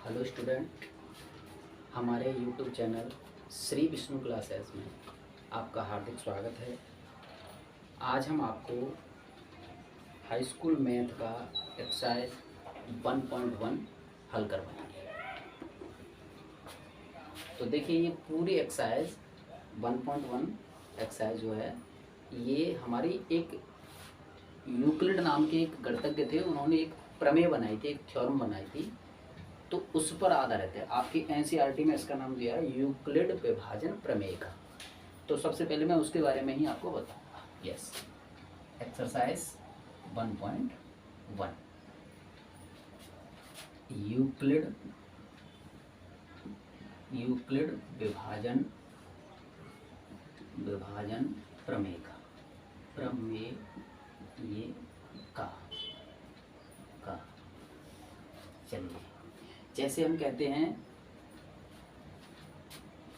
Hello student, हमारे YouTube channel Shri Vishnu classes में आपका हार्दिक स्वागत है। आज हम आपको हाई स्कूल मैथ का एक्सरसाइज 1.1 हल करवाएंगे। तो देखिए, ये पूरी एक्सरसाइज 1.1 एक्सरसाइज जो है, ये हमारी एक यूक्लिड नाम के एक गणितज्ञ थे, उन्होंने एक प्रमेय बनाई थी, एक थ्योरम बनाई थी। तो उस पर आधारित है। आपकी एनसीईआरटी में इसका नाम दिया है यूक्लिड विभाजन प्रमेय का। तो सबसे पहले मैं उसके बारे में ही आपको बताऊंगा। यस, एक्सरसाइज 1.1 यूक्लिड विभाजन प्रमेय का चलिए, जैसे हम कहते हैं,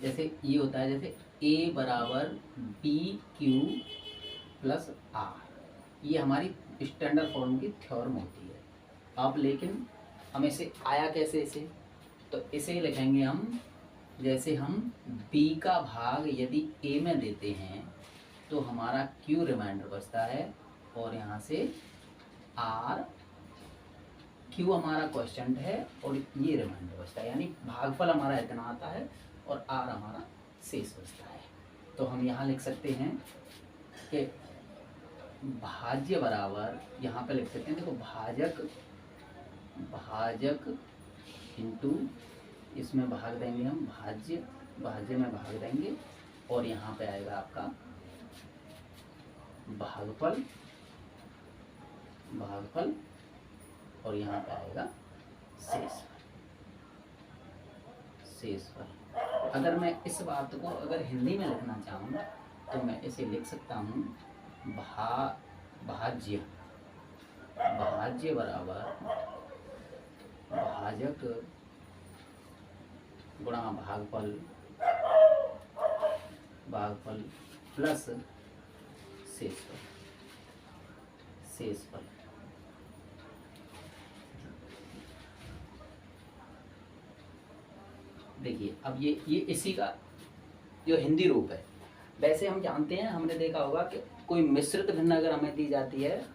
जैसे ये होता है, जैसे A बराबर बी क्यू प्लस आर, ये हमारी स्टैंडर्ड फॉर्म की थ्योरम होती है। अब लेकिन हम इसे आया कैसे, इसे तो इसे लिखेंगे हम, जैसे हम B का भाग यदि A में देते हैं तो हमारा Q रिमाइंडर बचता है, और यहाँ से R Q हमारा क्वेश्चन है और ये रिमाइंडर बचता है, यानी भागफल हमारा इतना आता है और R हमारा शेष बचता है। तो हम यहाँ लिख सकते हैं कि भाज्य बराबर, यहाँ पे लिख सकते हैं, देखो भाजक इंटू, इसमें भाग देंगे हम, भाज्य में भाग देंगे, और यहाँ पे आएगा आपका भागफल, और यहाँ पे आएगा शेषफल। अगर मैं इस बात को अगर हिंदी में लिखना चाहूँ तो मैं इसे लिख सकता हूँ भाज्य बराबर भाजक गुणा भागफल प्लस शेषफल। देखिए, अब ये इसी का जो हिंदी रूप है। वैसे हम जानते हैं, हमने देखा होगा कि कोई मिश्रित भिन्न अगर हमें दी जाती है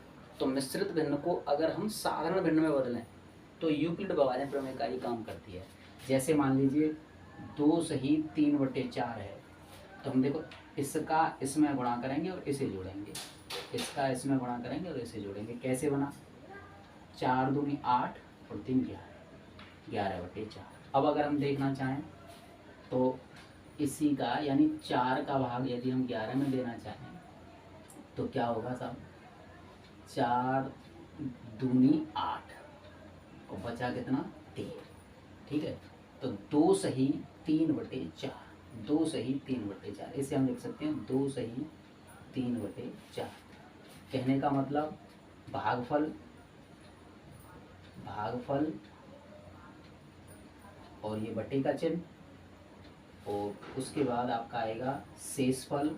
तो मिश्रित भिन्न को अगर हम साधारण भिन्न में बदलें तो यूक्लिड विभाजन प्रमेय का ही काम करती है। जैसे मान लीजिए 2 सही 3/4 है, तो हम देखो इसका इसमें गुणा करेंगे और इसे जोड़ेंगे, इसका इसमें गुणा करेंगे और इसे जोड़ेंगे। कैसे बना? 4 दूनी 8 और 3 11/4। अब अगर हम देखना चाहें तो इसी का, यानी 4 का भाग यदि हम 11 में देना चाहें तो क्या होगा साहब? 4 दूनी 8 और बचा कितना? 3। ठीक है, तो 2 सही 3/4, 2 सही 3/4, इसे हम लिख सकते हैं 2 सही 3/4। कहने का मतलब भागफल और ये बटे का चिन्ह, और उसके बाद आपका आएगा शेषफल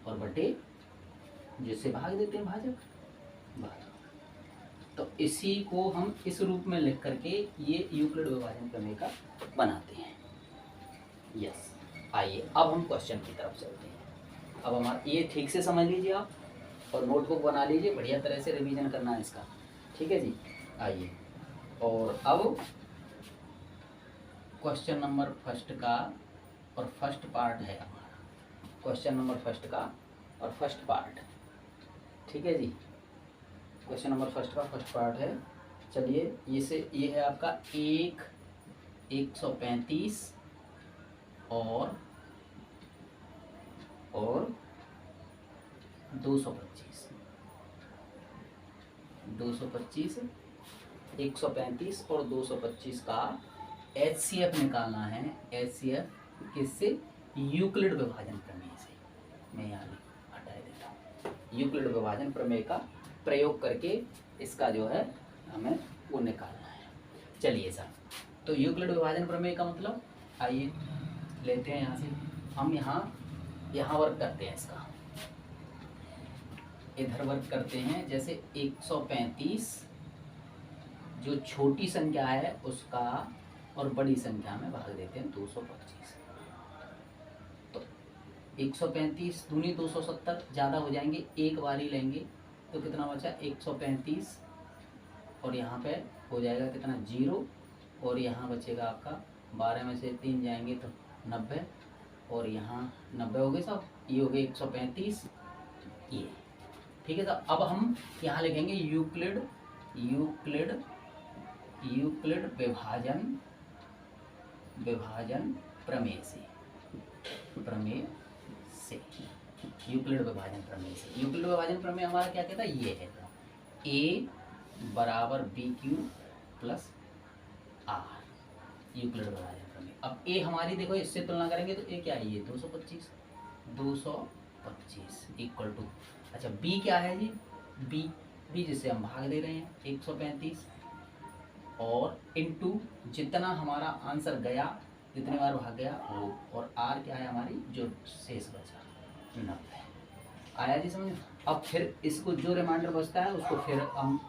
और बटे, जिससे भाग देते हैं भाजक। तो इसी को हम इस रूप में लिख करके ये यूक्लिड विभाजन प्रमेय का बनाते हैं। यस, आइए अब हम क्वेश्चन की तरफ चलते हैं। अब हमारा ये ठीक से समझ लीजिए आप, और नोटबुक बना लीजिए, बढ़िया तरह से रिवीजन करना है इसका। ठीक है जी, आइए। और अब क्वेश्चन नंबर फर्स्ट का और फर्स्ट पार्ट है हमारा, क्वेश्चन नंबर फर्स्ट का और फर्स्ट पार्ट। ठीक है जी, क्वेश्चन नंबर फर्स्ट का फर्स्ट पार्ट है। चलिए, ये है आपका 135 और 225 135 और 225 का HCF निकालना है। HCF किससे? यूक्लिड विभाजन प्रमेय से। मैं यहाँ हटा देता हूँ। यूक्लिड विभाजन प्रमेय का प्रयोग करके इसका जो है हमें वो निकालना है। चलिए साहब, तो यूक्लिड विभाजन प्रमेय का मतलब, आइए लेते हैं यहाँ से, हम यहाँ वर्क करते हैं, इसका इधर वर्क करते हैं। जैसे 135 जो छोटी संख्या है उसका और बड़ी संख्या में भाग देते हैं 225। तो 135 दूनी 270 ज़्यादा हो जाएंगे, एक बार ही लेंगे तो कितना बचा 135, और यहाँ पे हो जाएगा कितना 0, और यहाँ बचेगा आपका 12 में से 3 जाएंगे तो 90, और यहाँ 90 हो गए सब, ये हो गए 135 ये। ठीक है, तो अब हम यहाँ लिखेंगे यूक्लिड यूक्लिड यूक्लिड विभाजन प्रमेय से यूक्लिड विभाजन प्रमेय से। यूक्लिड विभाजन प्रमेय हमारा क्या कहता है, ये है a बराबर BQ प्लस R, यूक्लिड विभाजन प्रमेय। अब a हमारी देखो इससे तुलना करेंगे तो a क्या है, ये 225 इक्वल टू, अच्छा b क्या है जी, b जिससे हम भाग दे रहे हैं 135, और इनटू जितना हमारा आंसर गया, जितने बार भाग गया वो, और r क्या है हमारी जो शेष बचा 90। आया जी समझ। अब फिर इसको जो रिमाइंडर बचता है उसको फिर हम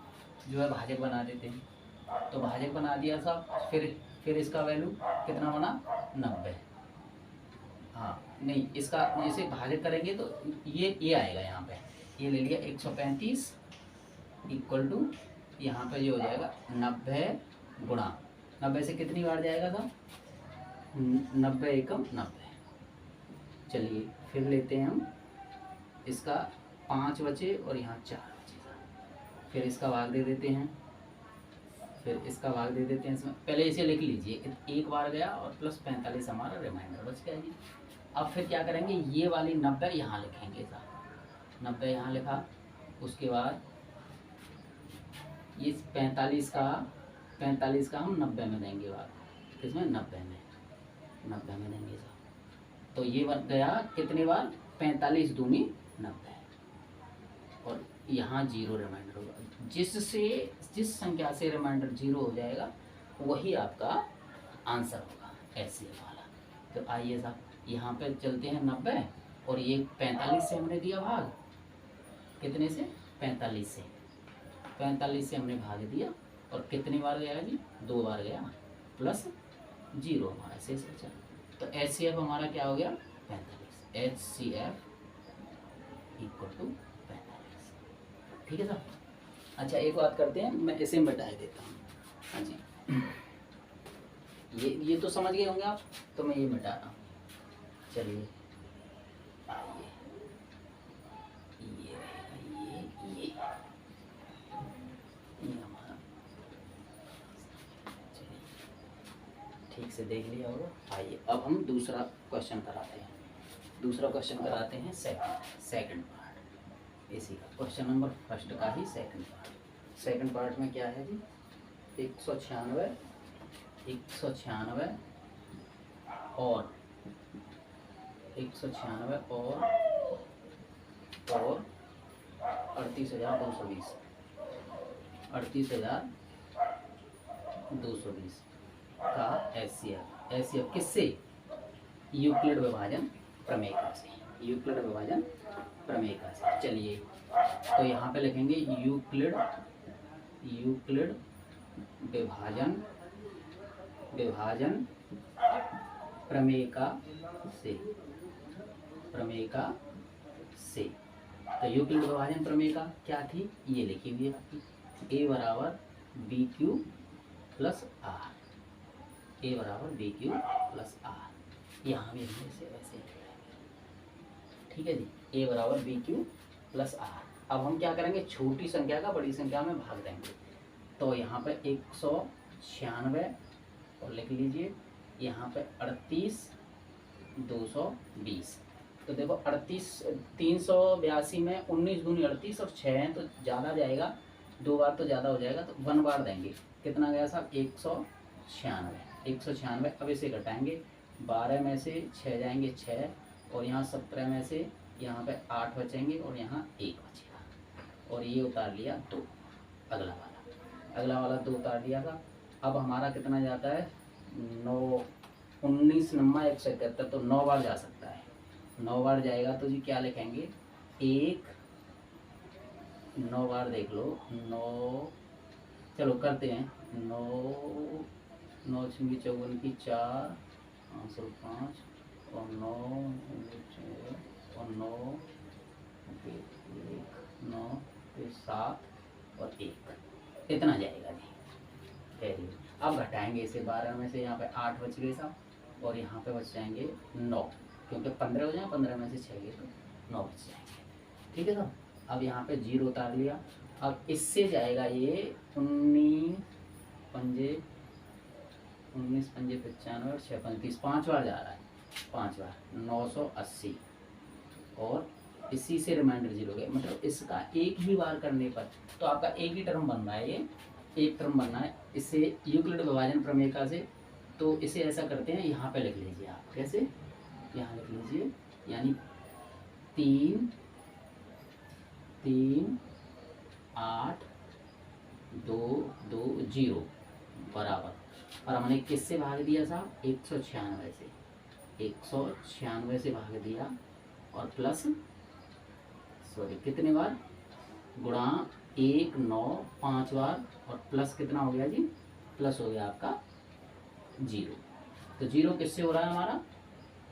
जो है भाजक बना देते हैं, तो भाजक बना दिया सब, फिर इसका वैल्यू कितना बना 90। हाँ नहीं, इसका जैसे भाजक करेंगे तो ये आएगा यहाँ पे, ये ले लिया 135 इक्वल टू यहाँ पे ये हो जाएगा 90 गुणा 90 से कितनी बार जाएगा था 90 एकम 90। चलिए फिर लेते हैं हम, इसका 5 बचे और यहाँ 4 बचेगा, फिर इसका भाग दे देते हैं, फिर इसका भाग दे देते हैं इसमें। पहले इसे लिख लीजिए, एक बार गया और प्लस 45 हमारा रिमाइंडर बच गया जी। अब फिर क्या करेंगे, ये वाली 90 यहाँ लिखेंगे, साहब 90 यहाँ लिखा, उसके बाद ये 45 का हम 90 में देंगे, बात किसमें 90 में देंगे साहब। तो ये बन गया कितने बार 45 दूनी 90, और यहाँ 0 रिमाइंडर होगा, जिस संख्या से रिमाइंडर 0 हो जाएगा वही आपका आंसर होगा ऐसे वाला। तो आइए साहब यहाँ पे चलते हैं 90, और ये 45 से हमने दिया भाग, कितने से 45 से हमने भाग दिया, और कितनी बार गया जी 2 बार गया, प्लस 0 हमारा शेष बचा। तो HCF हमारा क्या हो गया 45, HCF इक्वल टू 45। ठीक है साहब। अच्छा एक बात करते हैं, मैं इसे मिटा देता हूँ। हाँ जी, ये तो समझ गए होंगे आप, तो मैं ये मिटा रहा हूँ। चलिए आइए, ये हमारा, चलिए ठीक से देख लिया होगा। आइए अब हम दूसरा क्वेश्चन कराते हैं, सेकंड पार्ट इसी का, क्वेश्चन नंबर फर्स्ट का ही सेकंड पार्ट में क्या है जी 196 और 38,220 का HCF किससे, यूक्लिड विभाजन प्रमेय से। चलिए तो यहाँ पे लिखेंगे यूक्लिड विभाजन प्रमेय से। तो यूक्लिड विभाजन प्रमेय का क्या थी, ये लिखी हुई है आपकी, A बराबर BQ प्लस R, यहाँ भी हमने इसे ऐसे लिखा है। ठीक है जी, A बराबर BQ प्लस R। अब हम क्या करेंगे, छोटी संख्या का बड़ी संख्या में भाग देंगे, तो यहाँ पे 196 और लिख लीजिए, यहाँ पे 38,220। तो देखो 382 में 19 दूनी 38 और 6 हैं तो ज़्यादा जाएगा, 2 बार तो ज़्यादा हो जाएगा, तो 1 बार देंगे। कितना गया साहब 196। अब इसे घटाएंगे, 12 में से 6 जाएंगे 6, और यहाँ 17 में से यहाँ पे 8 बचेंगे, और यहाँ 1 बचेगा, और ये उतार लिया 2, अगला वाला 2 उतार लिया था। अब हमारा कितना जाता है 9, 19 नम्मा 171, तो 9 बार जा सकता है, 9 बार जाएगा तो जी क्या लिखेंगे 9 बार देख लो, 9 चलो करते हैं। 9 9 छिंगी 54 की 4 5 5 और 9 और 9 1 9 फिर 7 और 1 इतना जाएगा जी। Very good. अब घटाएंगे इसे 12 में से, यहाँ पे 8 बच गए साहब और यहाँ पे बच जाएंगे 9, क्योंकि 15 हो जाए, 15 में से 6 गए तो 9 बच जाएंगे। ठीक है साहब। अब यहाँ पे 0 उतार लिया। अब इससे जाएगा ये 19 पंजे 95 और 6 35, 5 बार जा रहा है, 5 बार 980 और इसी से रिमाइंडर 0 गया। मतलब इसका एक ही बार करने पर तो आपका एक ही टर्म बन रहा है, ये एक टर्म बनना है। इससे यूक्लिड विभाजन प्रमेय से तो इसे ऐसा करते हैं, यहाँ पे लिख लीजिए आप। कैसे? यहाँ लिख लीजिए, यानी 3 3 8 2 2 0 बराबर। और हमने किससे भाग दिया साहब? 196 से, 196 से भाग दिया और प्लस सॉरी कितने बार? गुणा 1 9 5 बार और प्लस कितना हो गया जी? प्लस हो गया आपका 0। तो 0 किससे हो रहा है हमारा?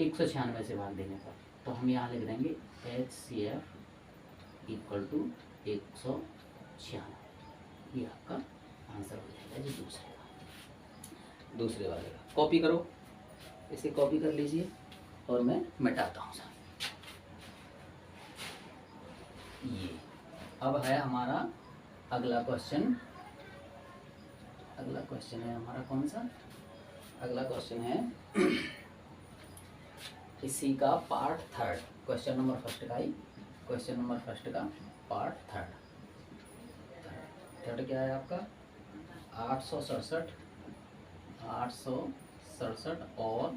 196 से भाग देने पर। तो हम यहाँ लिख देंगे HCF इक्वल टू 196। ये आपका आंसर हो जाएगा जी दूसरे वाले का। कॉपी करो, इसे कॉपी कर लीजिए और मैं मिटाता हूँ साहब। ये अब है हमारा अगला क्वेश्चन। अगला क्वेश्चन है हमारा कौन सा? अगला क्वेश्चन है इसी का पार्ट 3, क्वेश्चन नंबर फर्स्ट का ही, क्वेश्चन नंबर फर्स्ट का पार्ट 3 क्या है आपका? 867 और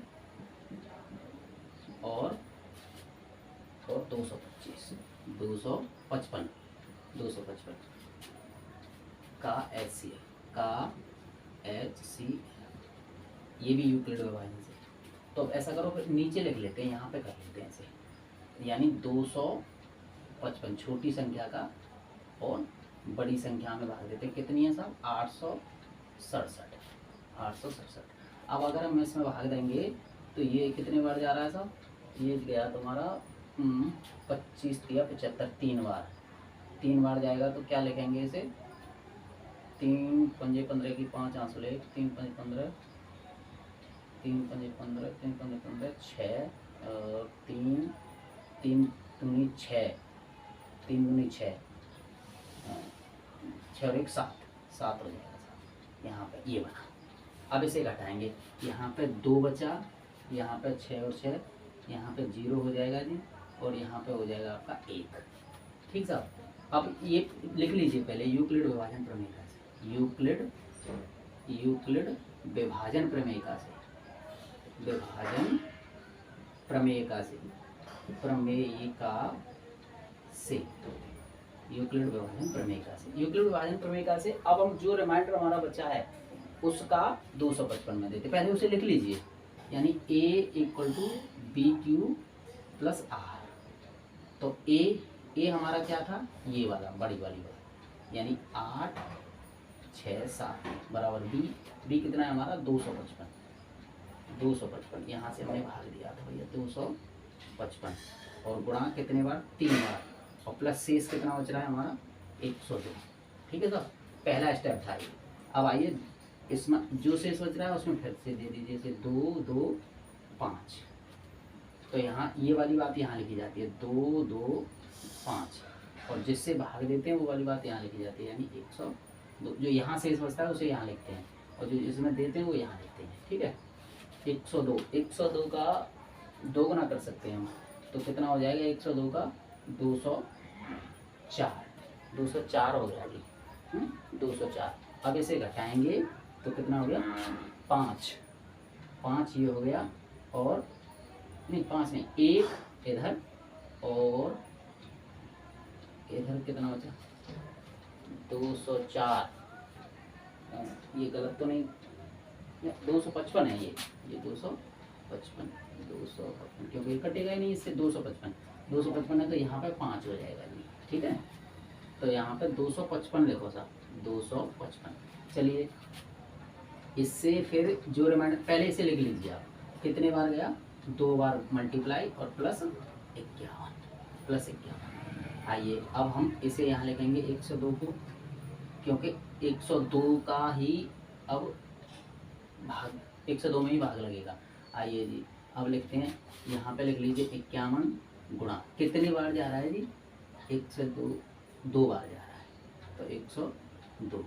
255 का HCF ये भी यूक्लिड विभाजन से। तो ऐसा करो, फिर नीचे लिख लेते हैं, यहाँ पे कर लेते हैं इसे। यानी 255 छोटी संख्या का और बड़ी संख्या में भाग देते हैं। कितनी है साहब? 867। अब अगर हम इसमें भाग देंगे तो ये कितने बार जा रहा है साहब? ये गया तुम्हारा 25 या 75, 3 बार जाएगा। तो क्या लिखेंगे इसे? 3 पंजे 15 की 5 आंसू ले, 3 पंजे 15, 3 पंजे 15, 3 पंजे 15 6 और 3 3 दूनी 6, 3 दूनी 6 6 और 1 7 हो जाएगा साहब। यहाँ पे ये बना। अब इसे घटाएंगे, यहाँ पे 2 बचा, यहाँ पे 6 और 6, यहाँ पे 0 हो जाएगा जी और यहाँ पे हो जाएगा आपका 1। ठीक साहब। अब ये लिख लीजिए पहले यूक्लिड विभाजन प्रमेय से, यूक्लिड विभाजन प्रमेय से यूक्लिड विभाजन प्रमेय से। अब हम जो रिमाइंडर हमारा बचा है उसका 255 में देते। पहले उसे लिख लीजिए, यानी A equal to BQ plus R। तो A हमारा क्या था? ये वाला बड़ी वाली वाला, यानी 8 6 7 बराबर B कितना है हमारा? 255। यहाँ से हमने भाग दिया था भैया 255 और गुणा कितने बार? 3 बार और प्लस शेष कितना बच रहा है हमारा? 102। ठीक है सर, पहला स्टेप था ये। अब आइए इसमें जो शेष बच रहा है उसमें फिर से दे दीजिए इसे 2 2 5। तो यहाँ ये वाली बात यहाँ लिखी जाती है 2 2 5 और जिससे भाग देते हैं वो वाली बात यहाँ लिखी जाती है, यानी 102। जो यहाँ शेष बचता है उसे यहाँ लिखते हैं और जो इसमें देते हैं वो यहाँ लिखते हैं। ठीक है, 102 का 2 गुना कर सकते हैं हम, तो कितना हो जाएगा? 102 का 204 हो गया जी। 204। अब इसे घटाएंगे तो कितना हो गया? 5 ये हो गया और नहीं 5 नहीं, 1 इधर और इधर कितना बचा? 204। ये गलत तो नहीं? 255 है ये 255 क्योंकि ये कटेगा ही नहीं इससे। 255 है तो यहाँ पे 5 हो जाएगा जी। ठीक है, तो यहाँ पे 255 लिखो साहब, 255। चलिए इससे फिर जो रिमाइंडर, पहले इसे लिख लीजिए आप, कितने बार गया, 2 बार मल्टीप्लाई और प्लस 51, प्लस 51। आइए अब हम इसे यहाँ लिखेंगे 102 को, क्योंकि 102 का ही अब भाग, 102 में ही भाग लगेगा। आइए जी अब लिखते हैं, यहाँ पे लिख लीजिए 51 गुणा, कितनी बार जा रहा है जी, 102, 2 बार जा रहा है, तो 102,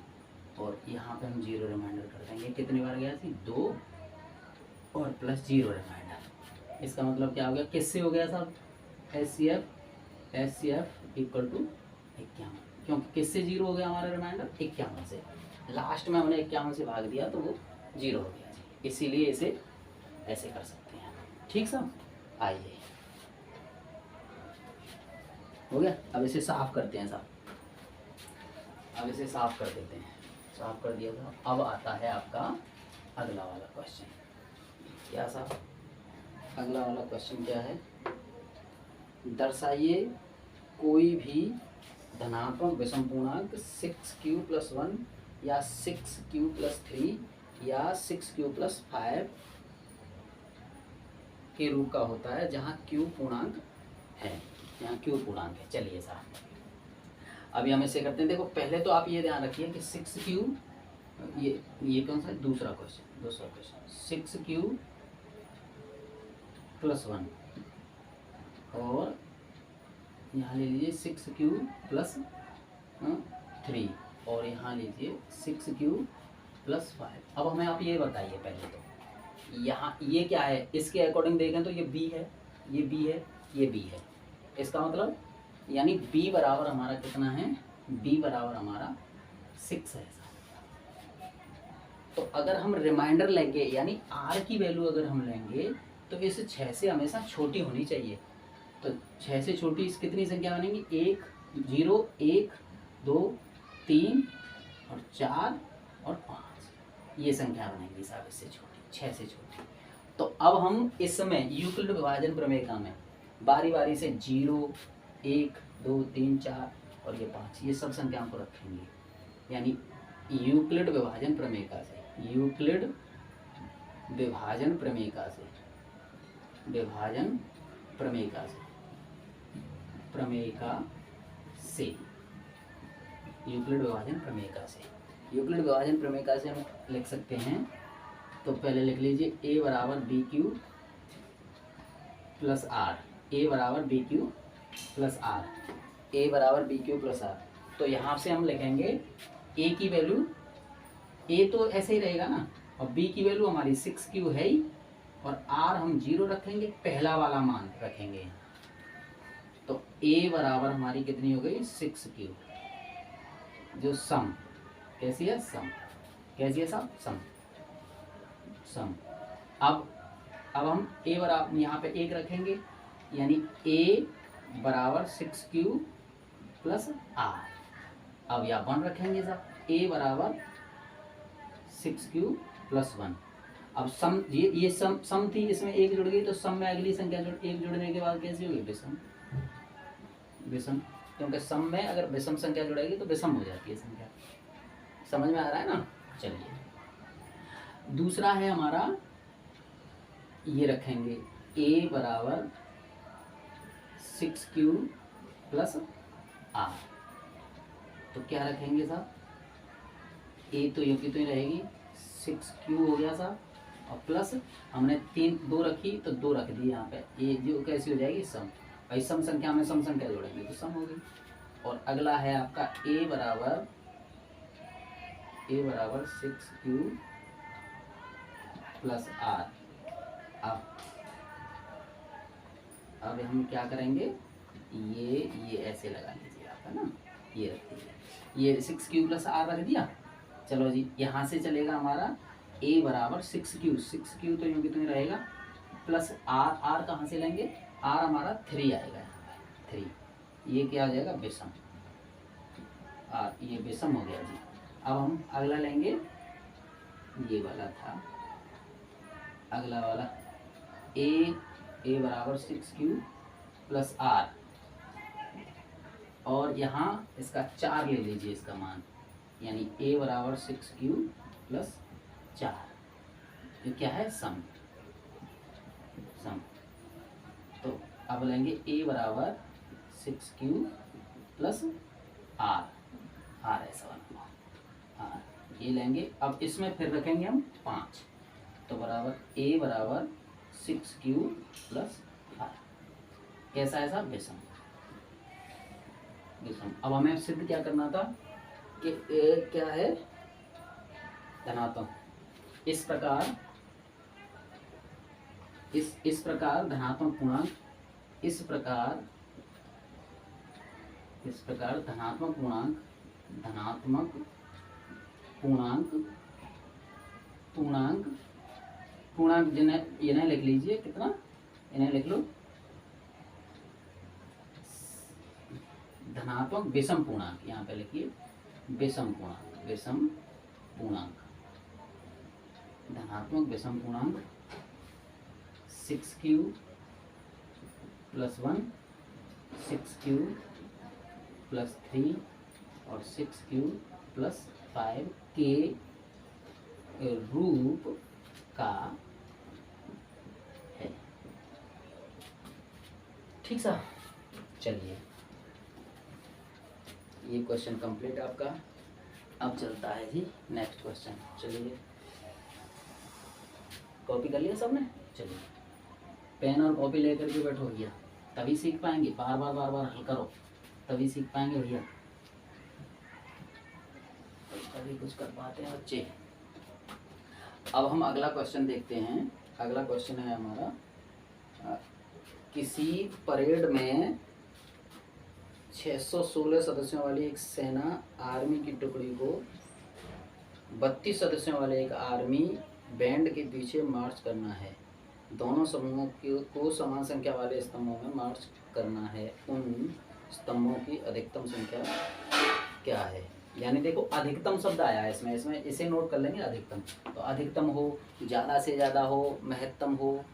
और यहाँ पे हम 0 रिमाइंडर कर देंगे, कितनी बार गया थी, 2 और प्लस 0 रिमाइंडर। इसका मतलब क्या हो गया, किससे हो गया साहब, H C F equal to 51, क्योंकि किससे 0 हो गया हमारा रिमाइंडर, 51 से, लास्ट में हमने 51 से भाग दिया तो वो 0 हो गया जी, इसीलिए इसे ऐसे कर सकते हैं। ठीक साहब, आइए हो गया। अब इसे साफ करते हैं साहब, अब इसे साफ कर देते हैं, साफ कर दिया था। अब आता है आपका अगला वाला क्वेश्चन, क्या साहब, अगला वाला क्वेश्चन क्या है, दर्शाइए कोई भी धनात्मक विषम पूर्णांक 6q+1 या 6q+3 या 6q+5 के रूप का होता है जहाँ q पूर्णांक है, यहाँ q पूर्णांक है। चलिए साहब अभी हम इसे करते हैं, देखो पहले तो आप ये ध्यान रखिए कि 6q, ये कौन सा, दूसरा क्वेश्चन 6q+1 और यहाँ ले लीजिए 6q+3 और यहाँ लीजिए 6q+5। अब हमें आप ये बताइए पहले तो, यहाँ ये क्या है, इसके अकॉर्डिंग देखें तो ये b है, ये b है, ये b है, इसका मतलब यानी b बराबर हमारा कितना है, b बराबर हमारा 6 है। तो अगर हम रिमाइंडर लेंगे यानी r की वैल्यू अगर हम लेंगे तो इस 6 से हमेशा छोटी होनी चाहिए, तो 6 से छोटी इस कितनी संख्या बनेंगी, 1, 0, 1, 2, 3 और 4 और 5, ये संख्या बनेंगी साहब इससे छोटी, 6 से छोटी। तो अब हम इस समय यूक्लिड विभाजन प्रमेय में बारी बारी से 0, 1, 2, 3, 4 और ये 5, ये सब संख्याओं को रखेंगे, यानी यूक्लिड विभाजन प्रमेय से, यूक्लिड विभाजन प्रमेय से, विभाजन प्रमेय से, यूक्लिड विभाजन प्रमेय से, यूक्लिड विभाजन प्रमेय से हम लिख सकते हैं। तो पहले लिख लीजिए a बराबर B Q plus R, a बराबर B Q plus R, a बराबर बी क्यू प्लस आर। तो यहाँ से हम लिखेंगे a की वैल्यू, a तो ऐसे ही रहेगा ना, और b की वैल्यू हमारी 6q है ही, और r हम 0 रखेंगे, पहला वाला मान रखेंगे। तो a बराबर हमारी कितनी हो गई, 6q, जो सम कैसी है, सम कैसी है साहब, सम। अब हम a बराबर यहाँ पे 1 रखेंगे, यानी a बराबर 6q प्लस आर। अब यहाँ 1 रखेंगे साहब, a बराबर 6q प्लस 1। अब सम, ये सम थी, इसमें 1 जुड़ गई, तो सम में अगली संख्या एक जुड़ने के बाद कैसी होगी, विषम, क्योंकि सम में अगर विषम संख्या जुड़ेगी तो विषम हो जाती है संख्या। समझ में आ रहा है ना। चलिए दूसरा है हमारा, ये रखेंगे a बराबर 6q प्लस आर। तो क्या रखेंगे साहब, a तो यूँ की तो ही रहेगी, 6q हो गया साहब, और प्लस हमने 2 रखी तो 2 रख दी यहाँ पे, ये जो कैसी हो जाएगी, सम। भाई सम संख्या में सम संख्या जोड़ेंगे तो सम हो गई। और अगला है आपका a बराबर 6q प्लस आर। अब हम क्या करेंगे, ये ऐसे लगा लीजिए आप, है ना, ये रख दीजिए, ये 6q प्लस आर रख दिया। चलो जी यहाँ से चलेगा हमारा a बराबर 6q तो यूँ की तो रहेगा, प्लस आर कहाँ से लेंगे, आर हमारा 3 आएगा, 3, ये क्या आ जाएगा, विषम, ये विषम हो गया जी। अब हम अगला लेंगे, ये वाला था अगला वाला, a बराबर 6q प्लस आर, और यहाँ इसका 4 ले लीजिए इसका मान, यानी a बराबर 6q प्लस 4, ये क्या है सम। तो अब लेंगे a बराबर 6q प्लस r, ऐसा बना r, ये लेंगे। अब इसमें फिर रखेंगे हम 5, तो बराबर a बराबर 6q प्लस r, कैसा ऐसा विषम। अब हमें सिद्ध क्या करना था कि a क्या है धनात्मक। इस प्रकार धनात्मक पूर्णांक, इस प्रकार धनात्मक पूर्णांक जिन्हें इन्हें लिख लीजिए, कितना इन्हें लिख लो, धनात्मक विषम पूर्णांक, यहाँ पे लिखिए विषम पूर्णांक, धनात्मक विषम पूर्णांक 6q प्लस 1, 6q प्लस 3 और 6q प्लस 5 के रूप का है। ठीक सा, चलिए ये क्वेश्चन कंप्लीट आपका। अब चलता है जी नेक्स्ट क्वेश्चन। चलिए कॉपी कर लिया सबने? चलिए पेन और कॉपी लेकर के बैठो भैया, तभी सीख पाएंगे। बार बार हल करो, तभी सीख पाएंगे भैया, तभी कुछ कर पाते हैं बच्चे। अब हम अगला क्वेश्चन देखते हैं। अगला क्वेश्चन है हमारा, किसी परेड में 616 सदस्यों वाली एक सेना आर्मी की टुकड़ी को 32 सदस्यों वाले एक आर्मी बैंड के पीछे मार्च करना है। दोनों समूहों को समान संख्या वाले स्तंभों में मार्च करना है। उन स्तंभों की अधिकतम संख्या क्या है? यानी देखो अधिकतम शब्द आया है इसमें इसे नोट कर लेंगे। अधिकतम तो अधिकतम हो, ज़्यादा से ज़्यादा हो, महत्तम हो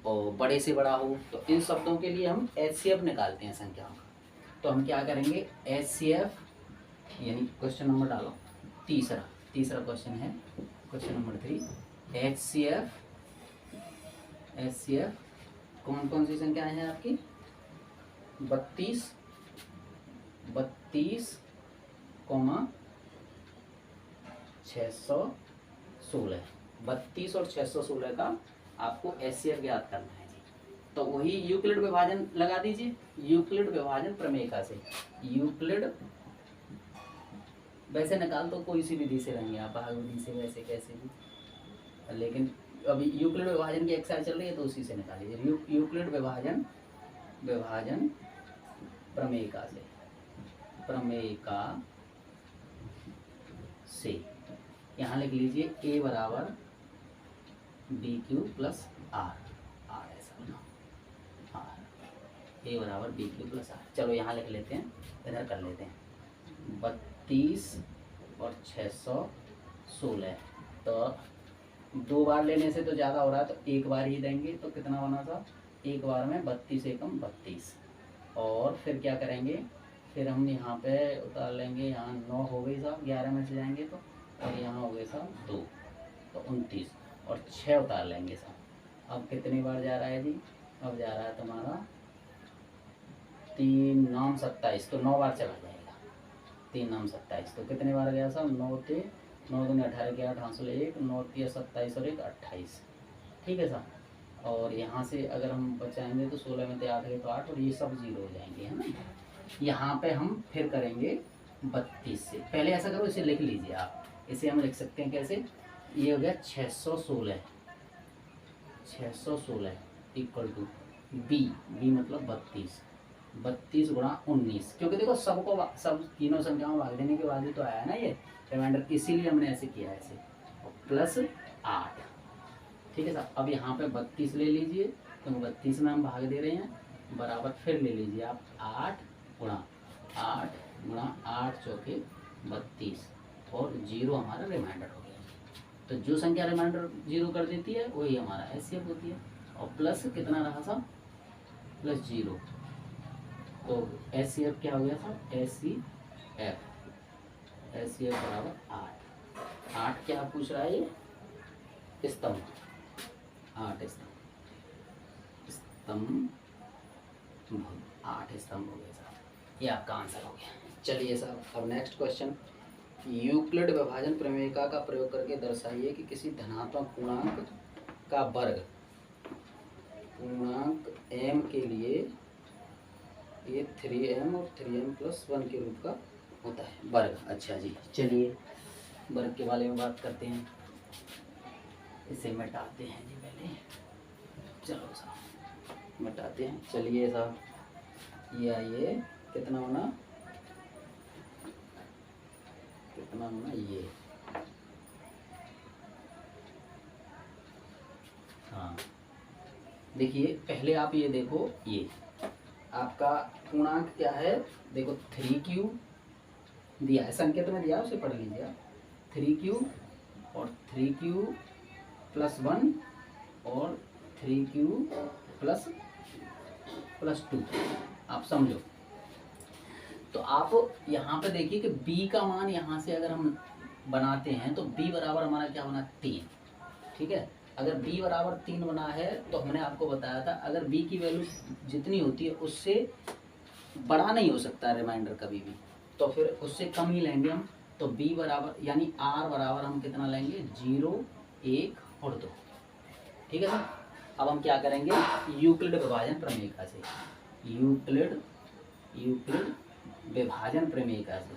और बड़े से बड़ा हो। तो इन शब्दों के लिए हम HCF निकालते हैं संख्याओं का। तो हम क्या करेंगे, HCF यानी क्वेश्चन नंबर डालो तीसरा क्वेश्चन है, क्वेश्चन नंबर 3। HCF कौन कौन सी संख्याएं हैं आपकी? 32, 616, 32 और 616 का आपको HCF ज्ञात करना है जी। तो वही यूक्लिड विभाजन लगा दीजिए, यूक्लिड विभाजन प्रमेयिका से। यूक्लिड वैसे निकाल तो कोई सी विधि से रहेंगे आप, भाग विधि से, वैसे कैसे भी, लेकिन अभी यूक्लिड विभाजन की एक्सरसाइज चल रही है तो उसी से निकाल लीजिए। यूक्लिड विभाजन प्रमेयिका से यहाँ लिख लीजिए a बराबर BQ प्लस R, ऐसा बनाओ, a बराबर BQ प्लस R। चलो यहाँ लिख लेते हैं, इधर कर लेते हैं। 32 और 616, तो 2 बार लेने से तो ज़्यादा हो रहा है, तो एक बार ही देंगे। तो कितना बना था, एक बार में 32 एकम 32। और फिर क्या करेंगे, फिर हम यहाँ पे उतार लेंगे, यहाँ 9 हो गई साहब, 11 में से जाएंगे तो, और यहाँ हो गए साहब 2, तो 29 और 6 उतार लेंगे साहब। अब कितनी बार जा रहा है जी? अब जा रहा है तुम्हारा 3 9 27, तो 9 बार चला जाएगा। 3 9 27, तो कितने बार गया साहब? 9 2 18 के 8 हासिल 1, 9 3 27 और 1 28। ठीक है साहब। और यहाँ से अगर हम बचाएंगे तो 16 में 8 गए तो 8, और ये सब 0 हो जाएंगे, है ना। यहाँ पे हम फिर करेंगे 32 से। पहले ऐसा करो, इसे लिख लीजिए आप। इसे हम लिख सकते हैं कैसे, ये हो गया 616 इक्वल टू बी मतलब 32 गुणा 19, क्योंकि देखो सब तीनों संख्याओं भाग देने के बाद ही तो आया है ना ये रिमाइंडर, इसीलिए हमने ऐसे किया है ऐसे, प्लस 8। ठीक है साहब। अब यहाँ पे 32 ले लीजिए, तो 32 में हम भाग दे रहे हैं, बराबर फिर ले लीजिए आप 8 गुणा 8 चौके 32, और 0 हमारा रिमाइंडर हो गया। तो जो संख्या रिमाइंडर 0 कर देती है वही हमारा HCF होती है। और प्लस कितना रहा साहब, प्लस 0, तो HCF क्या हो गया साहब, HCF बराबर 8। 8 क्या पूछ रहा है ये? स्तंभ। 8 स्तंभ 8 स्तंभ हो गए साहब, ये आपका आंसर हो गया। चलिए साहब, अब नेक्स्ट क्वेश्चन, यूक्लिड विभाजन प्रमेयिका का प्रयोग करके दर्शाइए कि किसी धनात्मक पूर्णांक का वर्ग पूर्णांक m के लिए ये 3m और 3m+1 के रूप का होता है वर्ग। अच्छा जी, चलिए वर्ग के बारे में बात करते हैं। इसे मिटाते हैं जी पहले, चलो साहब मिटाते हैं। चलिए साहब, ये आइए, कितना होना ये, हाँ देखिए पहले आप ये देखो, ये आपका पूर्णांक क्या है, देखो 3q दिया है, संकेत में दिया, उसे पढ़ लीजिए आप। 3q और 3q+1 और 3q+2, आप समझो। तो आप यहाँ पे देखिए कि b का मान यहाँ से अगर हम बनाते हैं तो b बराबर हमारा क्या बना, 3। ठीक है, अगर b बराबर 3 बना है तो हमने आपको बताया था अगर b की वैल्यू जितनी होती है उससे बड़ा नहीं हो सकता रिमाइंडर कभी भी, तो फिर उससे कम ही लेंगे हम। तो b बराबर यानी r बराबर हम कितना लेंगे, 0, 1 और 2। ठीक है सर, अब हम क्या करेंगे, यूक्लिड विभाजन प्रमेयिका से, यूक्लिड विभाजन प्रमेयिका से,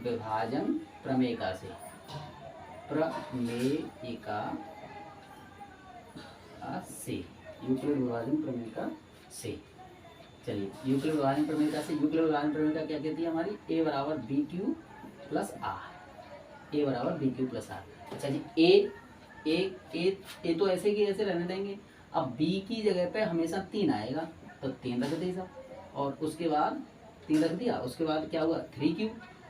विभाजन प्रमेयिका से, प्रमेयिका से, यूक्लिड विभाजन प्रमेयिका से। चलिए यूक्लिड विभाजन प्रमेयिका से, यूक्लिड विभाजन प्रमेयिका क्या कहती है हमारी, a बराबर BQ+R, a बराबर BQ+R। अच्छा जी, ए तो ऐसे की ऐसे रहने देंगे। अब b की जगह पे हमेशा 3 आएगा, तो 3 रख दी साहब, और उसके बाद 3 रख दिया, उसके बाद क्या हुआ 3q,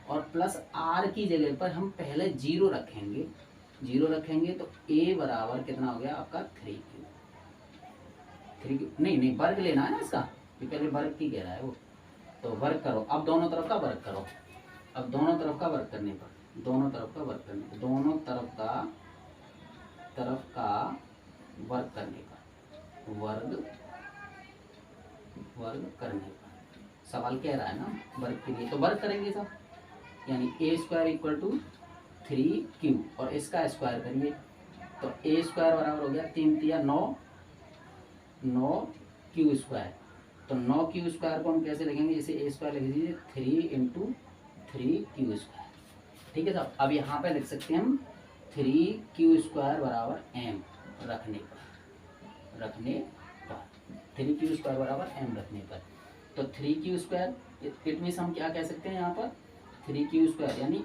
और प्लस r की जगह पर हम पहले 0 रखेंगे, 0 रखेंगे तो a बराबर कितना हो गया आपका 3q। नहीं वर्ग लेना है ना इसका, ये पहले वर्ग की कह रहा है वो, तो वर्ग करो। अब दोनों तरफ का वर्ग करो, अब दोनों तरफ का वर्ग करने पर, दोनों तरफ का वर्ग करने पर, दोनों तरफ का वर्ग करने पर, वर्ग करने पर, सवाल कह रहा है ना वर्ग के लिए, तो वर्ग करेंगे सब, यानी a² = 3q और इसका स्क्वायर करिए, तो a² बराबर हो गया 3 × 9, 9q²। तो 9q² को हम कैसे लिखेंगे, जैसे a² लिख दीजिए 3 × 3q²। ठीक है साहब, अब यहाँ पे लिख सकते हैं हम 3q² बराबर m रखने पर, 3q² बराबर m रखने पर, तो 3q², इट मीन्स हम क्या कह सकते हैं यहाँ पर 3q² यानी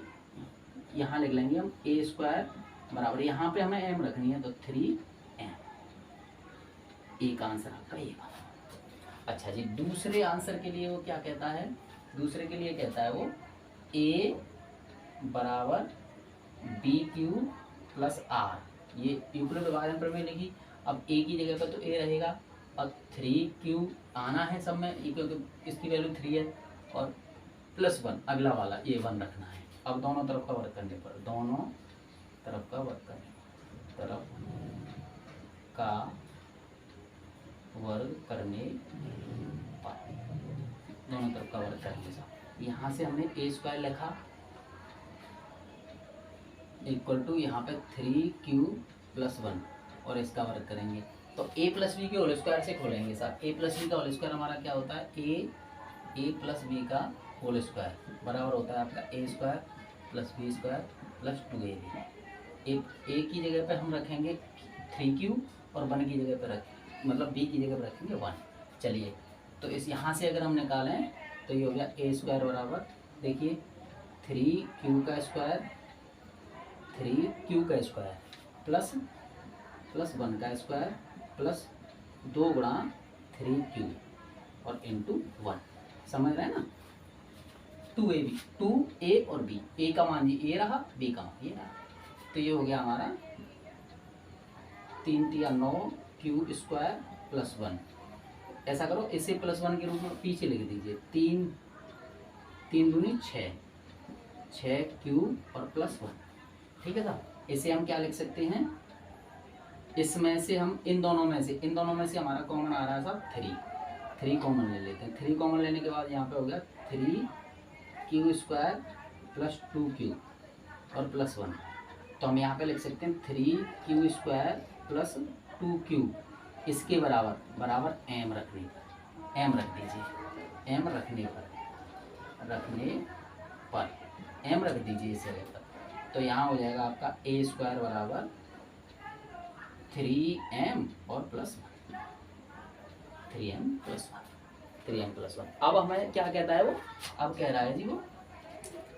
यहाँ लिख लेंगे हम a² बराबर, यहाँ पे हमें m रखनी है तो 3m। एक आंसर आपका ये बना। अच्छा जी, दूसरे आंसर के लिए वो क्या कहता है, दूसरे के लिए कहता है वो a बराबर BQ+R, ये यूक्लिड विभाजन प्रमेय लिखी। अब a की जगह पर तो a रहेगा, और 3q आना है सब में, क्योंकि इसकी वैल्यू 3 है, और +1 अगला वाला ये 1 रखना है। अब दोनों तरफ का वर्ग करने पर, दोनों तरफ का वर्ग करने पर, तरफ का वर्ग करने पर, दोनों तरफ का वर्ग करने पर, यहाँ से हमने a² लिखा = यहाँ पे 3q+1 और इसका वर्ग करेंगे, तो a+b के होल स्क्वायर से खोलेंगे साहब। a+b का होल स्क्वायर हमारा क्या होता है, a+b का होल स्क्वायर बराबर होता है आपका a² + b² + 2ab। a की जगह पे हम रखेंगे 3q और 1 की जगह पे मतलब b की जगह पे रखेंगे 1। चलिए, तो इस यहाँ से अगर हम निकालें तो ये हो गया a² बराबर, देखिए 3q² प्लस 1 का स्क्वायर प्लस 2 × 3q और इंटू 1, समझ रहे हैं ना। 2ab, 2a और b, a का मान ये रहा, b का मान ये रहा, तो ये हो गया हमारा 3 × 9q² + 1। ऐसा करो, इसे +1 के रूप में पीछे लिख दीजिए, 3 × 3 = 6, 6q और +1। ठीक है साहब, इसे हम क्या लिख सकते हैं, इसमें से हम इन दोनों में से हमारा कॉमन आ रहा है साहब 3 कॉमन ले लेते हैं। 3 कॉमन लेने के बाद यहाँ पे हो गया 3q² + 2q और +1। तो हम यहाँ पे लिख सकते हैं 3q² + 2q इसके बराबर m रखने पर, m रख दीजिए, m रखने पर m रख दीजिए इस जगह पर। तो यहाँ हो जाएगा आपका a² बराबर 3m और +1, 3m+1। अब हमें क्या कहता है वो, अब कह रहा है जी वो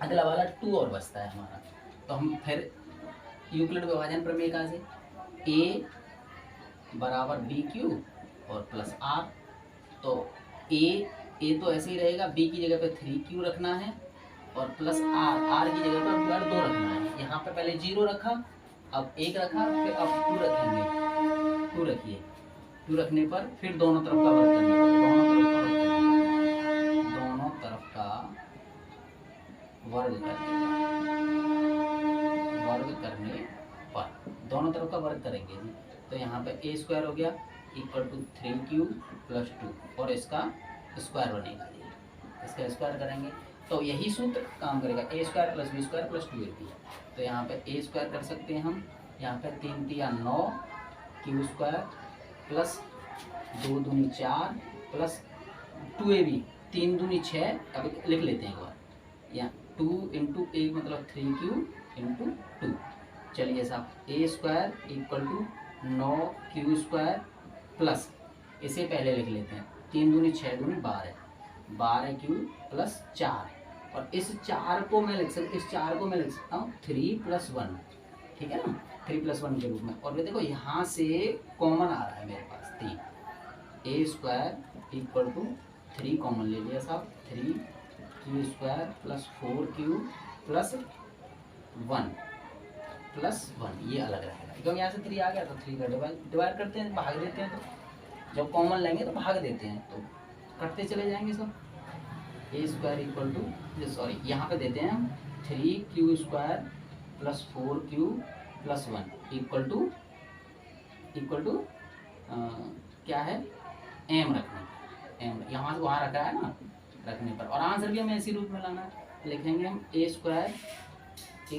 अगला वाला 2 और बचता है हमारा। तो हम फिर यूक्लिड विभाजन प्रमेय का से a बराबर bq और +r। तो a तो ऐसे ही रहेगा, b की जगह पे 3q रखना है और +r की जगह पर 2 रखना है। यहाँ पे पहले 0 रखा, अब 1 रखा, फिर अब 2 रखेंगे, 2 रखिए, 2 रखने पर फिर दोनों तरफ का वर्ग करने पर, दोनों तरफ का वर्ग करेंगे जी। तो यहाँ पे a² हो गया = 3q + 2 और इसका स्क्वायर बनेगा जी, इसका स्क्वायर करेंगे तो यही सूत्र काम करेगा, a² + b² + 2ab। तो यहाँ पे a² कर सकते हैं हम, यहाँ पे 3 × 9 q² + 2 दूनी 4 + 2ab, 3 दूनी 6। अब लिख लेते हैं एक बार, यहाँ 2 × 1 मतलब 3q × 2। चलिए साहब, a² = 9q² प्लस, इसे पहले लिख लेते हैं, 3 दूनी 6 दूनी 12, 12q + 4 और इस 4 को मैं लिख सकता हूँ 3 + 1। ठीक है ना, 3 + 1 के रूप में। और ये देखो यहाँ से कॉमन आ रहा है मेरे पास 3, a² = 3 कॉमन ले लिया साहब, 3q² + 4q + 1 ये अलग रहेगा क्योंकि यहाँ से 3 आ गया तो 3 का डिवाइड करते हैं, भाग देते हैं। तो जब कॉमन लेंगे तो भाग देते हैं, तो करते चले जाएंगे सब। a² यहाँ पे देते हैं हम 3q² + 4q + 1 इक्वल टू क्या है, m रखने पर, m यहाँ से वहाँ रखा है ना, रखने पर। और आंसर भी हमें इसी रूप में लाना है, लिखेंगे हम a² =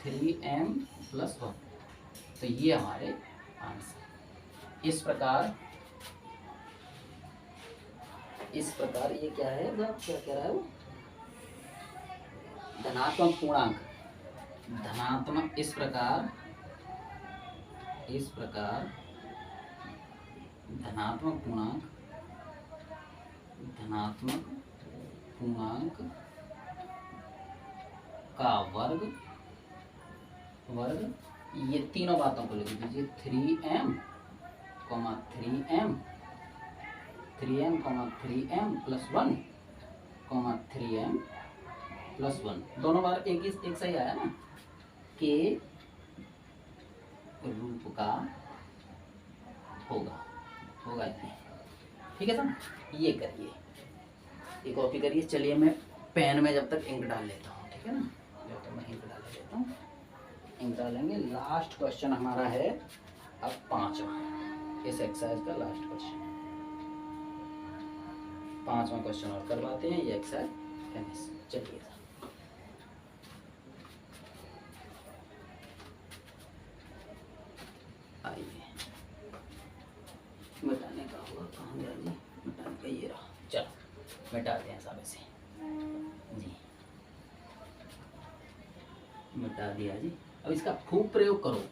3m + 1। तो ये हमारे आंसर। इस प्रकार ये क्या है, क्या कह रहा है वो, धनात्मक पूर्णांक, इस प्रकार धनात्मक पूर्णांक का वर्ग ये तीनों बातों को लिख दीजिए, 3m, 3m, 3m, 3m + 1, 3m + 1। दोनों बार एक सही आया ना, के रूप का होगा ठीक है सर। ये करिए, ये कॉपी करिए। चलिए मैं पेन में जब तक इंक डाल लेता हूँ, ठीक है ना, जब तक मैं इंक डाल लेता हूँ, इंक डालेंगे। लास्ट क्वेश्चन हमारा है अब 5वां, इस एक्सरसाइज का लास्ट क्वेश्चन, 5वां क्वेश्चन और करवाते हैं, ये एक्सरसाइज फिनिश। चलिए आइए, मिटाने का हुआ, कहाँ गया जी, मिटाने का ये रहा, चलो मिटाते हैं सब इसे जी, मिटा दिया जी। अब इसका खूब प्रयोग करो,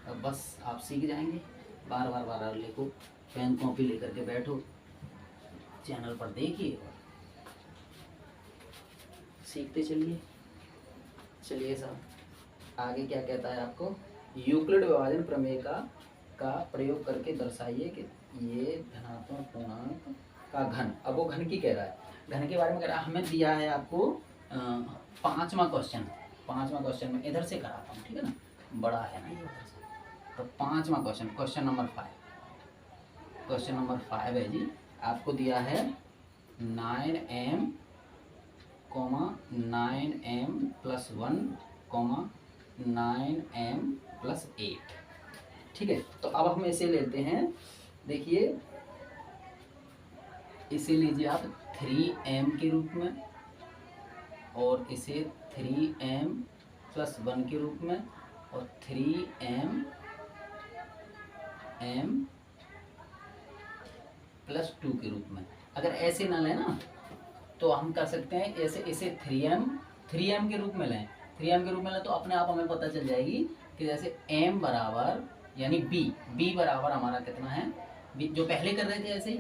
अब बस आप सीख जाएंगे। बार बार लिखो, पेन कॉपी लेकर के बैठो, चैनल पर देखिए, सीखते चलिए। चलिए साहब, आगे क्या कहता है आपको, यूक्लिड विभाजन प्रमेय का प्रयोग करके दर्शाइए कि ये धनात्मक पूर्णांक का घन। अब वो घन की कह रहा है, घन के बारे में कह रहा है। हमें दिया है आपको 5वां क्वेश्चन में इधर से कराता हूँ, ठीक है ना, बड़ा है ना ये उधर से। तो 5वां क्वेश्चन नंबर 5 है जी। आपको दिया है 9m, 9m + 1, 9m + 8। ठीक है, तो अब हम इसे लेते हैं। देखिए, इसे लीजिए आप 3m के रूप में, और इसे 3m + 1 के रूप में, और 3m + 2 के रूप में। अगर ऐसे ना लें ना, तो हम कर सकते हैं ऐसे, इसे 3m के रूप में लें। 3m के रूप में लें तो अपने आप हमें पता चल जाएगी कि जैसे m बराबर, यानी b बराबर हमारा कितना है, b जो पहले कर रहे थे ऐसे ही।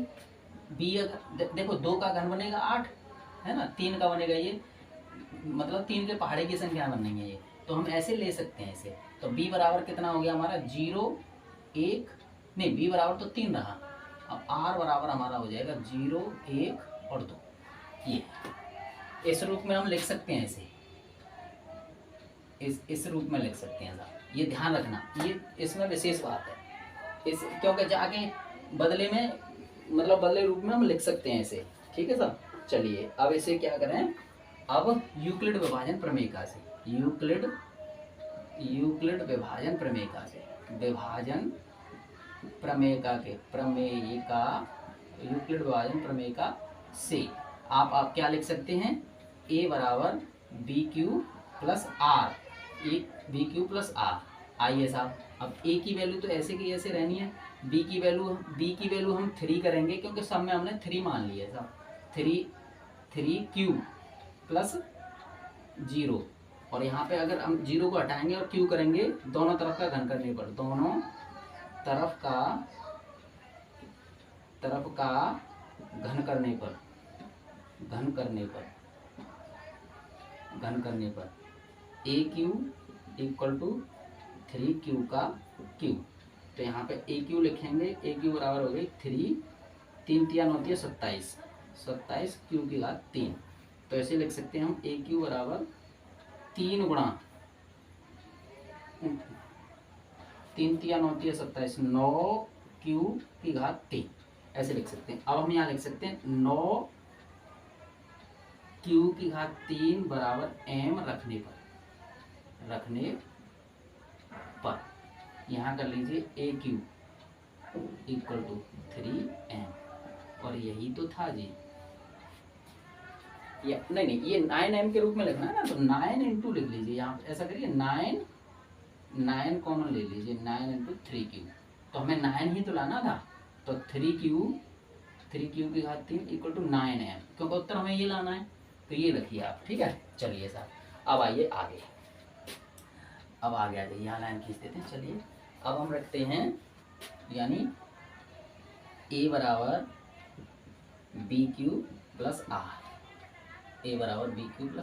b अगर देखो 2 का घन बनेगा 8, है ना, 3 का बनेगा ये, मतलब 3 के पहाड़े की संख्या बननी है ये, तो हम ऐसे ले सकते हैं इसे। तो b बराबर कितना हो गया हमारा, 0, 1, नहीं b बराबर तो 3 रहा। अब r बराबर हमारा हो जाएगा 0, 1 और 2। ये इस रूप में हम लिख सकते हैं इसे, इस रूप में लिख सकते हैं साहब। ये ध्यान रखना, ये इसमें विशेष बात है, इस क्योंकि जाके बदले में, मतलब बदले रूप में हम लिख सकते हैं इसे। ठीक है साहब, चलिए अब इसे क्या करें, अब यूक्लिड विभाजन प्रमेयिका से, यूक्लिड विभाजन प्रमेयिका से, विभाजन प्रमेयिका के यूक्लिड विभाजन प्रमेयिका से आप क्या लिख सकते हैं, a बराबर BQ + R, BQ + R। आइए साहब, अब a की वैल्यू तो ऐसे की ऐसे रहनी है, b की वैल्यू हम 3 करेंगे, क्योंकि सब में हमने 3 मान लिया है साहब। 3q + 0, और यहाँ पे अगर हम 0 को हटाएंगे और q करेंगे, दोनों तरफ का घन करने पर, दोनों तरफ का घन करने पर AQ = 3q का q। तो यहाँ पे AQ लिखेंगे, AQ बराबर हो गई 3, 3 × 9 = 27, 27 q की घात 3। तो ऐसे लिख सकते हैं हम, AQ बराबर 3 × 3 × 9 = 27, 9q की घात 3, ऐसे लिख सकते हैं। अब हम यहाँ लिख सकते हैं 9q की घात 3 बराबर m रखने पर यहाँ कर लीजिए AQ = 3m, और यही तो था जी। ये नहीं, ये 9m के रूप में लिखना है ना, तो 9 × लिख लीजिए यहाँ, ऐसा करिए 9 कॉमन ले लीजिए, 9 × 3q, तो हमें 9 ही तो लाना था, तो 3q की घात 3 = 9m, क्योंकि उत्तर हमें ये लाना है, तो ये रखिए आप। ठीक है, चलिए साहब, अब आइए आगे, अब आगे आ जाइए, यहाँ लाइन खींच देते हैं। चलिए अब हम रखते हैं, यानी a बराबर BQ + R, a बराबर BQ + R,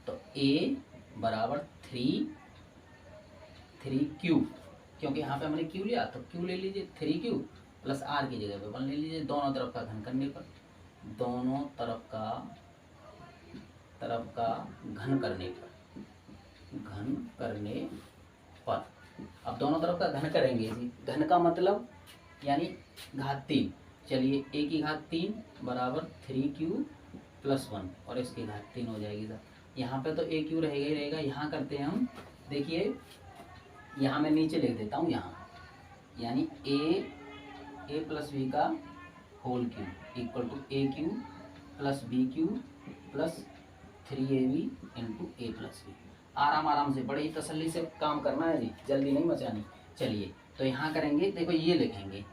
तो a बराबर 3q, क्योंकि यहाँ पे हमने q लिया, तो q ले लीजिए, 3q + R की जगह पे 1 ले लीजिए, दोनों तरफ का घन करने पर, दोनों तरफ का घन करने पर। अब दोनों तरफ का घन करेंगे जी, घन का मतलब यानी घात 3। चलिए a की घात 3 बराबर 3q + 1, और इसकी घात 3 हो जाएगी सर। यहाँ पे तो AQ रहेगा ही रहेगा। यहाँ करते हैं हम, देखिए यहाँ मैं नीचे लिख देता हूँ, यहाँ यानी a + b का whole cube = AQ + BQ + 3AB × a + b। आराम से, बड़ी तसल्ली से काम करना है जी, जल्दी नहीं मचानी। चलिए तो यहाँ करेंगे, देखो ये लिखेंगे,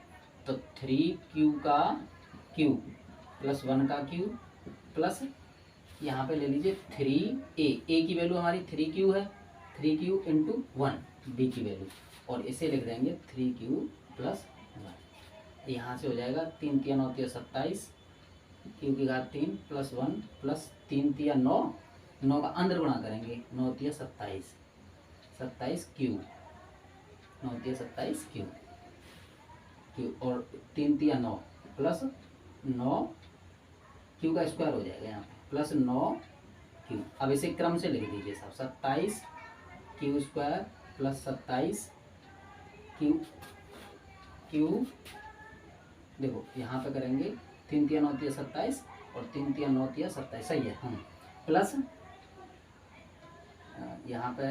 तो 3q का क्यूब + 1 का क्यूब प्लस यहाँ पे ले लीजिए 3a की वैल्यू हमारी 3q है, 3q × 1 b की वैल्यू, और इसे लिख देंगे 3q + 1। यहाँ से हो जाएगा 3 × 9 = 27, q की घात 3 + 1 + 3 × 9, 9 का अंदर गुणा करेंगे, 9 × 27, 27q, 9 × 27q, और 3 × 9 + 9 q का स्क्वायर हो जाएगा यहाँ पे, + 9q। अब इसे क्रम से लिख दीजिए साहब, 27q² + 27q, देखो यहाँ पे करेंगे 3 × 9 = 27 और 3 × 9 = 27, सही है। प्लस यहाँ पे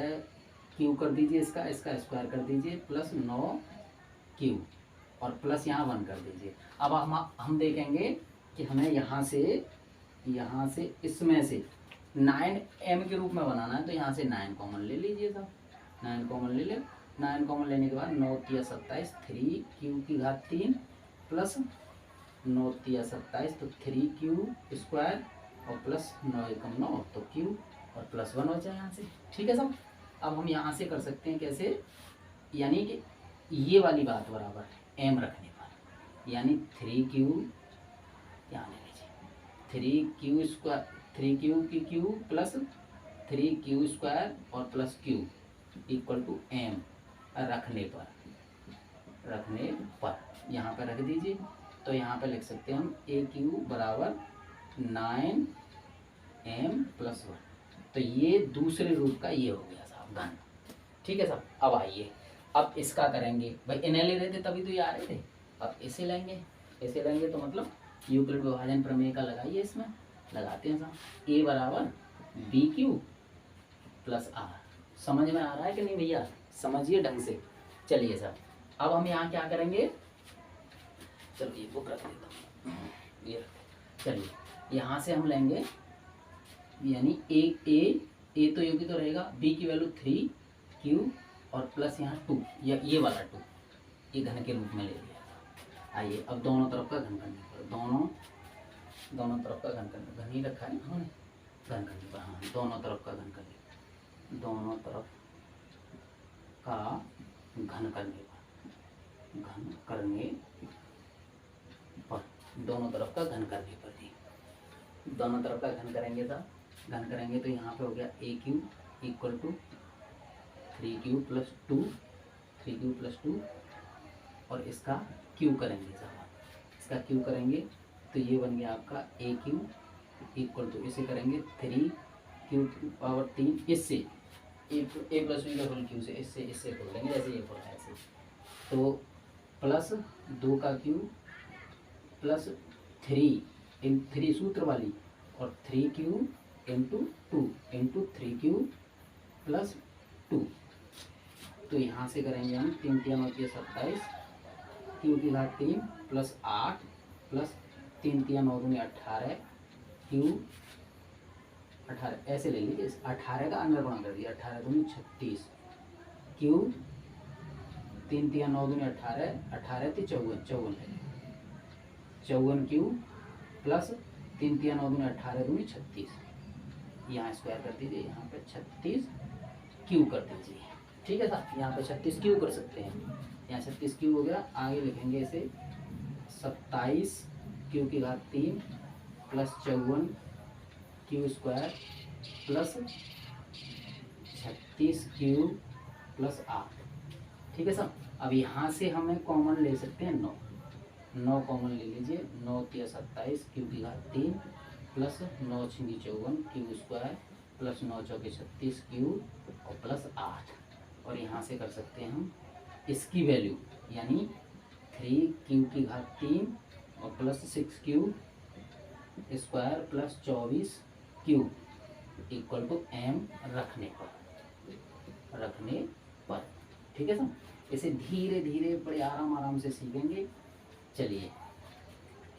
क्यू कर दीजिए, इसका स्क्वायर कर दीजिए, प्लस 9Q और प्लस यहाँ 1 कर दीजिए। अब हम देखेंगे कि हमें यहाँ से इसमें से 9M के रूप में बनाना है, तो यहाँ से 9 कॉमन ले लीजिए साहब, 9 कॉमन ले ले। 9 कॉमन लेने के बाद 9 तिया 27, 3Q की घात 3 प्लस 9 तिया 27 तो 3Q स्क्वायर और प्लस 9 एकम 9 तो Q और प्लस 1 हो जाए यहाँ से। ठीक है साहब, अब हम यहाँ से कर सकते हैं कैसे, यानी कि ये वाली बात बराबर है M रखने पर, यानी 3Q यहाँ ले लीजिए, 3Q स्क्वायर, 3Q की Q प्लस 3Q स्क्वायर और plus Q equal to M रखने पर यहाँ पर रख दीजिए। तो यहाँ पर लिख सकते हैं हम AQ बराबर 9M प्लस 1। तो ये दूसरे रूप का ये हो गया साहब घन। ठीक है साहब, अब आइए, अब इसका करेंगे भाई, इन्हें ले रहे थे तभी तो ये आ रहे थे, अब इसे लेंगे तो मतलब यूक्लिड विभाजन प्रमेय का लगाइए, इसमें लगाते हैं साहब। A बराबर BQ प्लस R। समझ में आ रहा है कि नहीं भैया, समझिए ढंग से। चलिए साहब, अब हम यहाँ क्या करेंगे, चलो ये बुक रख देता हूँ, ये चलिए यहाँ से हम लेंगे, यानी ए तो योगी तो रहेगा, बी की वैल्यू 3Q और प्लस यहाँ 2, या ये वाला 2 ये घन के रूप में ले लिया। आइए अब दोनों तरफ का घन करने पर, दोनों तरफ का घन ही रखा है ना हमने, घन करने पर, हाँ दोनों तरफ का घन करने, दोनों तरफ का घन करने पर, दोनों तरफ का घन करने पर जी, दोनों तरफ का घन करेंगे था, घन करेंगे तो यहाँ पे हो गया AQ equal to 3Q plus 2 और इसका Q करेंगे साहब, इसका Q करेंगे तो ये बन गया आपका AQ इक्वल टू, इसे करेंगे 3Q पावर 3, इससे A प्लस B का होल Q से, इससे खोल देंगे जैसे ये खोला है ऐसे, तो प्लस 2 का Q प्लस 3 सूत्र वाली और 3Q into 2 into 3Q plus 2। तो यहाँ से करेंगे हम 3 तिया 9 तिया 27, Q की घात 3 प्लस 8 प्लस 3 तिया 9 दूनी 18, Q 18 ऐसे ले लीजिए, 18 का अंदर गुणा कर दिया, 18 दूनी 36, Q 3 तिया 9 दूनी 18, 18 ती 54 है, 54Q प्लस 3 तिया 9 दूनी 18 दूनी 36, यहाँ स्क्वायर कर दीजिए, यहाँ पे 36Q कर दीजिए। ठीक है साहब, यहाँ पे 36Q कर सकते हैं, यहाँ 36Q हो गया। आगे लिखेंगे इसे 27Q की घात 3 plus 54Q square plus 36Q plus 8। ठीक है साहब, अब यहाँ से हमें कॉमन ले सकते हैं 9 कॉमन ले लीजिए, 9 तिया 27 Q की घात 3 प्लस 9 छिंगी 54 Q स्क्वायर प्लस 9 चौके 36Q और प्लस 8। और यहाँ से कर सकते हैं हम इसकी वैल्यू, यानी 3Q की घात 3 और plus 6Q square plus 24Q equal to M रखने पर। ठीक है सर, इसे धीरे धीरे बड़े आराम से सीखेंगे। चलिए,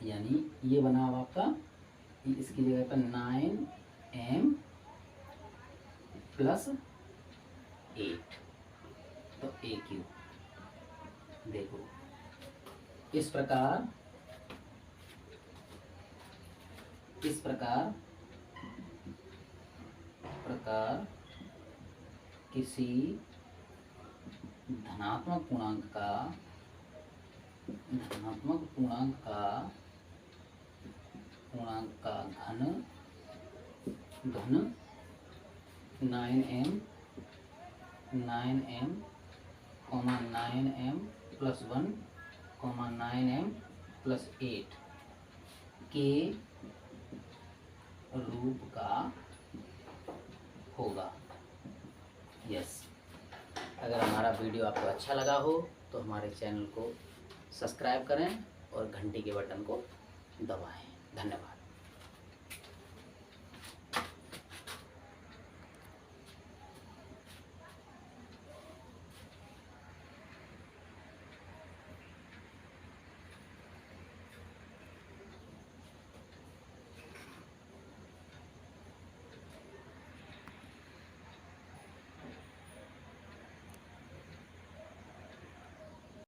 यानी ये बना अब आपका, इसकी जगह पर 9M प्लस 8 तो AQ। देखो इस प्रकार किसी धनात्मक पूर्णांक का घन 9M 9M plus 1 9M plus 8 के रूप का होगा। यस, अगर हमारा वीडियो आपको अच्छा लगा हो तो हमारे चैनल को सब्सक्राइब करें और घंटी के बटन को दबाएं। धन्यवाद।